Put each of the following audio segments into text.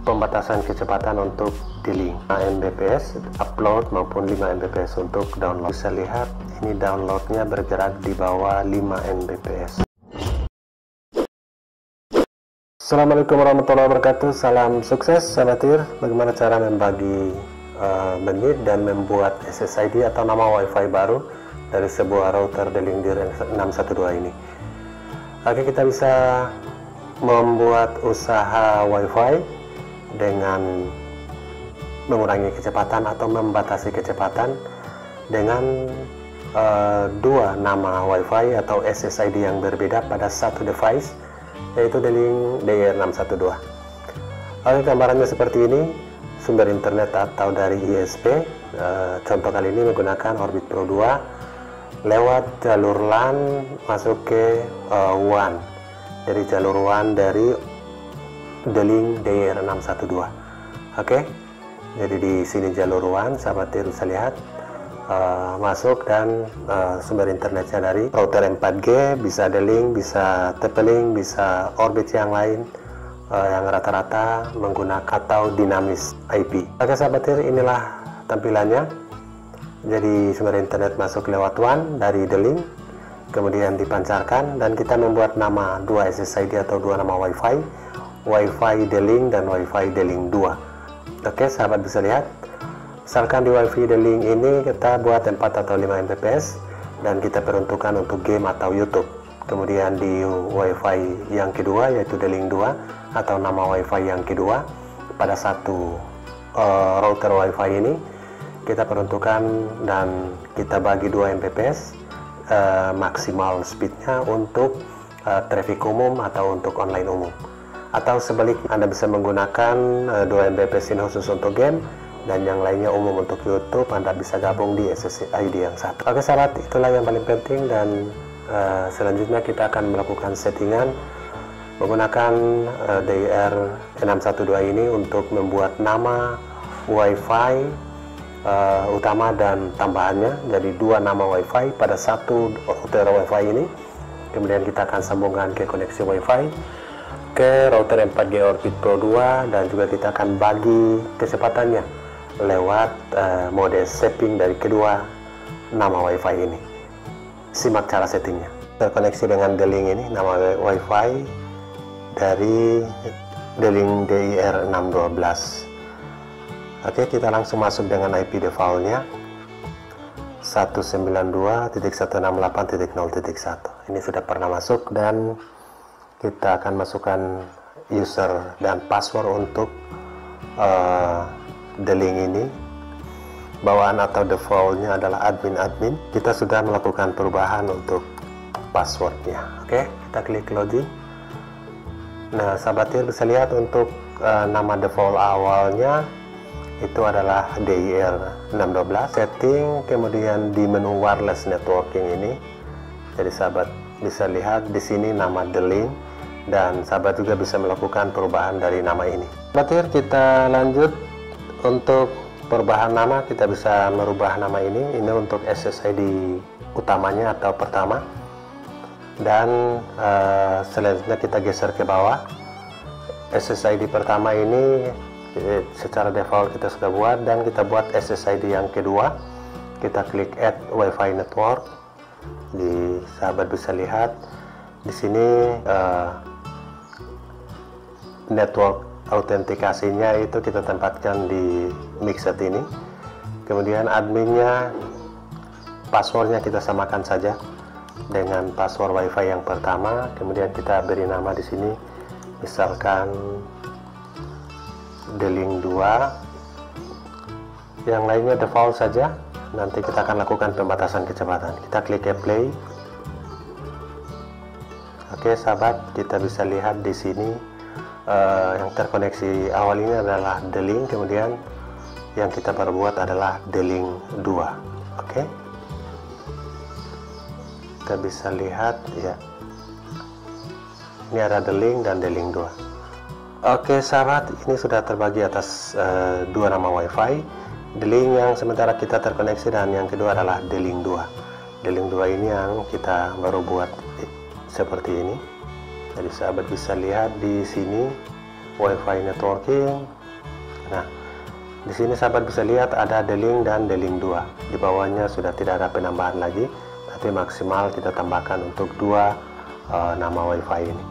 pembatasan kecepatan untuk D-Link 5 Mbps upload maupun 5 Mbps untuk download. Bisa lihat ini downloadnya bergerak di bawah 5 Mbps. Assalamualaikum warahmatullahi wabarakatuh. Salam sukses Sahabatir. Bagaimana cara membagi menit dan membuat SSID atau nama WiFi baru dari sebuah router D-Link Deer 612 ini. Oke, kita bisa membuat usaha WiFi dengan mengurangi kecepatan atau membatasi kecepatan dengan dua nama WiFi atau SSID yang berbeda pada satu device, yaitu D-Link Deer 612. Oke, gambarannya seperti ini. Sumber internet atau dari ISP, contoh kali ini menggunakan Orbit Pro 2 lewat jalur LAN masuk ke WAN. Dari jalur WAN dari D-Link Deer 612. Oke, jadi di sini jalur WAN, Sahabatir bisa lihat masuk dan sumber internetnya dari router 4G, bisa D-Link, bisa TP-Link, bisa Orbit yang lain yang rata-rata menggunakan atau dinamis IP. Oke Sahabatir, inilah tampilannya. Jadi sumber internet masuk lewat WAN dari D-Link, kemudian dipancarkan dan kita membuat nama dua SSID atau dua nama WiFi, WiFi D-Link dan WiFi D-Link 2. Oke, sahabat bisa lihat. Misalkan di WiFi D-Link ini kita buat 4 atau 5 Mbps dan kita peruntukkan untuk game atau YouTube. Kemudian di WiFi yang kedua yaitu D-Link 2 atau nama WiFi yang kedua pada satu router WiFi ini kita peruntukkan dan kita bagi 2 Mbps maksimal speednya untuk traffic umum atau untuk online umum. Atau sebaliknya, Anda bisa menggunakan 2 Mbps ini khusus untuk game dan yang lainnya umum untuk YouTube. Anda bisa gabung di SSID yang satu. Oke sahabat, itulah yang paling penting dan selanjutnya kita akan melakukan settingan menggunakan Deer 612 ini untuk membuat nama WiFi utama dan tambahannya. Jadi dua nama WiFi pada satu router WiFi ini. Kemudian kita akan sambungkan ke koneksi WiFi ke router 4G Orbit Pro 2 dan juga kita akan bagi kecepatannya lewat mode setting dari kedua nama WiFi ini. Simak cara settingnya. Terkoneksi dengan D-Link ini, nama WiFi dari D-Link Deer 612. Oke, kita langsung masuk dengan IP defaultnya 192.168.0.1. Ini sudah pernah masuk dan kita akan masukkan user dan password untuk D-Link ini. Bawaan atau defaultnya adalah admin. Kita sudah melakukan perubahan untuk passwordnya. Oke, kita klik login. Nah, Sahabatir bisa lihat untuk nama default awalnya itu adalah Deer 612. Setting, kemudian di menu wireless networking ini. Jadi sahabat bisa lihat di sini nama D-Link dan sahabat juga bisa melakukan perubahan dari nama ini. Sahabatir, kita lanjut untuk perubahan nama. Kita bisa merubah nama ini untuk SSID utamanya atau pertama dan selanjutnya kita geser ke bawah. SSID pertama ini secara default kita sudah buat dan kita buat SSID yang kedua. Kita klik add WiFi network. Di sahabat bisa lihat di sini network autentikasinya itu kita tempatkan di mixed ini. Kemudian adminnya, passwordnya kita samakan saja dengan password WiFi yang pertama. Kemudian kita beri nama di sini, misalkan D-Link 2. Yang lainnya default saja. Nanti kita akan lakukan pembatasan kecepatan. Kita klik apply. Oke sahabat, kita bisa lihat di sini yang terkoneksi awal ini adalah D-Link, kemudian yang kita perbuat adalah D-Link 2. Oke, kita bisa lihat ya, ini ada D-Link dan D-Link 2. Oke sahabat, ini sudah terbagi atas dua nama WiFi, D-Link yang sementara kita terkoneksi dan yang kedua adalah D-Link 2. D-Link 2 ini yang kita baru buat seperti ini. Jadi sahabat bisa lihat di sini WiFi networking. Nah, di sini sahabat bisa lihat ada D-Link dan D-Link 2. Di bawahnya sudah tidak ada penambahan lagi, tapi maksimal kita tambahkan untuk dua nama WiFi ini,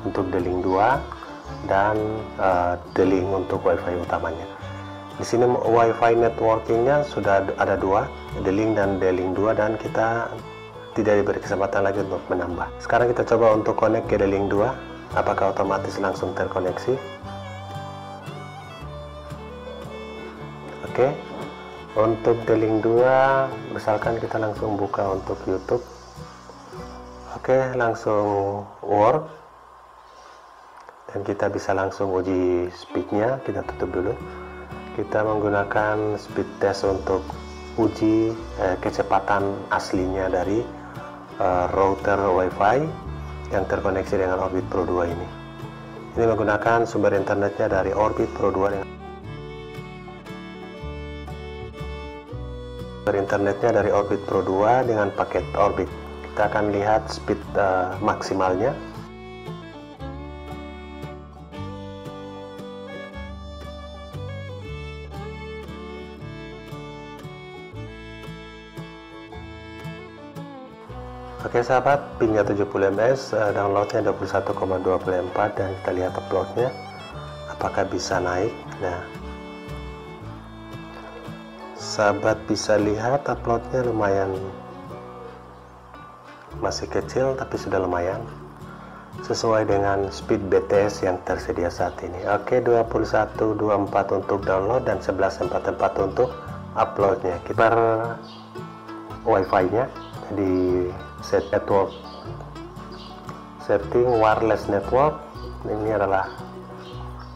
untuk D-Link 2 dan D-Link untuk WiFi utamanya. Di sini WiFi networkingnya sudah ada dua, D-Link dan D-Link 2, dan kita tidak diberi kesempatan lagi untuk menambah. Sekarang kita coba untuk connect ke D-Link 2, apakah otomatis langsung terkoneksi. Oke, untuk D-Link 2 misalkan kita langsung buka untuk YouTube. Oke, langsung work, dan kita bisa langsung uji speednya. Kita tutup dulu. Kita menggunakan speed test untuk uji kecepatan aslinya dari router WiFi yang terkoneksi dengan Orbit Pro 2 ini. Ini menggunakan sumber internetnya dari Orbit Pro 2 dengan internetnya dari Orbit Pro 2 dengan paket Orbit. Kita akan lihat speed maksimalnya. Oke sahabat, pingnya 70 ms, downloadnya 21,24, dan kita lihat uploadnya apakah bisa naik. Nah, sahabat bisa lihat uploadnya lumayan, masih kecil tapi sudah lumayan sesuai dengan speed BTS yang tersedia saat ini. Oke, 21.24 untuk download dan 11.44 untuk uploadnya. Kita WiFi nya di set network, setting wireless network. Ini adalah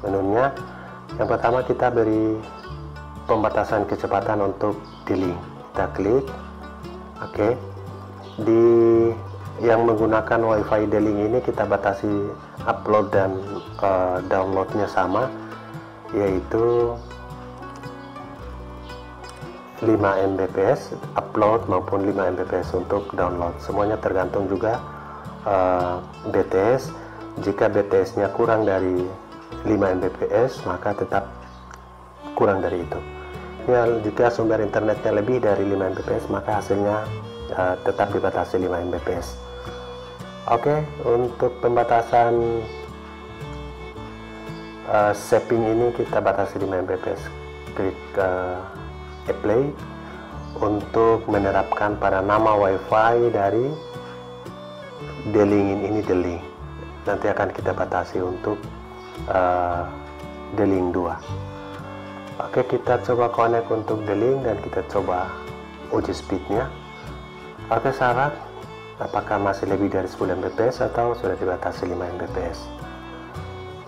menunya. Yang pertama kita beri pembatasan kecepatan untuk D-Link, kita klik. Oke, di yang menggunakan WiFi D-Link ini kita batasi upload dan downloadnya sama, yaitu 5 Mbps upload maupun 5 Mbps untuk download. Semuanya tergantung juga BTS. Jika BTS nya kurang dari 5 Mbps maka tetap kurang dari itu. Ya, jika sumber internetnya lebih dari 5 Mbps maka hasilnya tetap dibatasi 5 Mbps. Oke, untuk pembatasan setting ini kita batasi 5 Mbps. Klik Apply untuk menerapkan pada nama WiFi dari D-Link ini, D-Link. Nanti akan kita batasi untuk D-Link 2. Oke, kita coba connect untuk D-Link dan kita coba uji speednya. Oke sahabat, apakah masih lebih dari 10 Mbps atau sudah dibatasi 5 Mbps.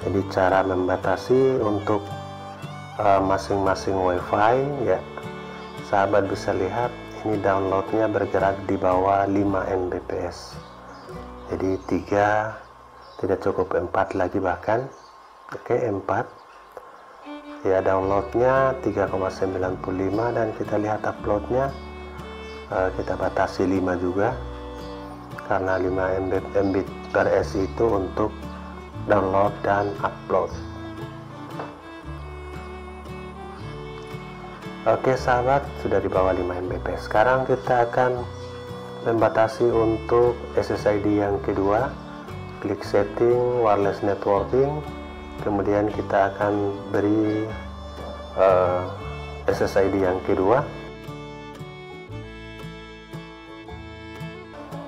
Jadi cara membatasi untuk masing-masing WiFi, ya sahabat bisa lihat ini downloadnya bergerak di bawah 5 Mbps. Jadi 3 tidak cukup, 4 lagi bahkan. Oke, 4 ya, downloadnya 3,95, dan kita lihat uploadnya kita batasi 5 juga, karena 5 Mbit per s itu untuk download dan upload. Oke sahabat, sudah di bawah 5 Mbps. Sekarang kita akan membatasi untuk SSID yang kedua. Klik setting wireless networking, kemudian kita akan beri SSID yang kedua.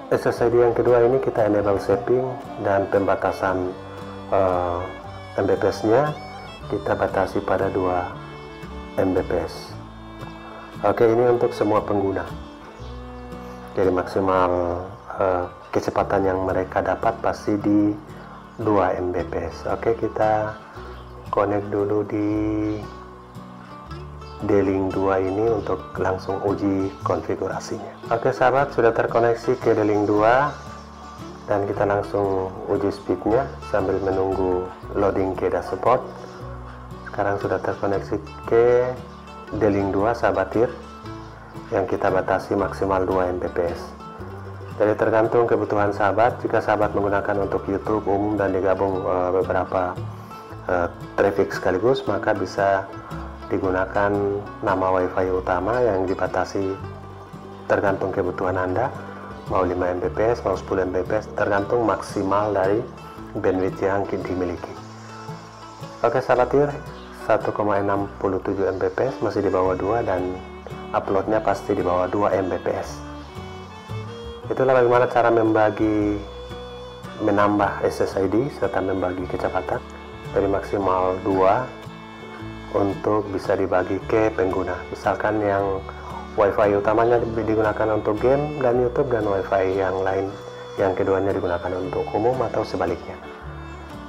SSID yang kedua ini kita enable setting, dan pembatasan Mbps nya kita batasi pada 2 Mbps. Oke, ini untuk semua pengguna. Jadi maksimal kecepatan yang mereka dapat pasti di 2 Mbps. Oke, kita connect dulu di D-Link 2 ini untuk langsung uji konfigurasinya. Oke sahabat, sudah terkoneksi ke D-Link 2 dan kita langsung uji speednya sambil menunggu loading ke dashboard. Sekarang sudah terkoneksi ke D-Link 2 sahabat TIR, yang kita batasi maksimal 2 Mbps. Jadi tergantung kebutuhan sahabat. Jika sahabat menggunakan untuk YouTube umum dan digabung beberapa traffic sekaligus, maka bisa digunakan nama WiFi utama yang dibatasi tergantung kebutuhan Anda, mau 5 Mbps, mau 10 Mbps, tergantung maksimal dari bandwidth yang dimiliki. Oke sahabat TIR, 1,67 Mbps masih di bawah 2 dan uploadnya pasti di bawah 2 Mbps. Itulah bagaimana cara menambah SSID serta membagi kecepatan dari maksimal 2 untuk bisa dibagi ke pengguna. Misalkan yang WiFi utamanya digunakan untuk game dan YouTube, dan WiFi yang lain yang keduanya digunakan untuk umum atau sebaliknya.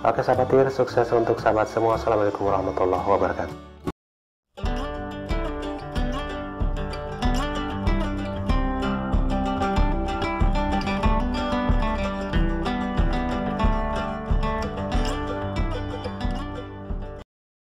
Oke sahabat TIR, sukses untuk sahabat semua. Assalamualaikum warahmatullahi wabarakatuh.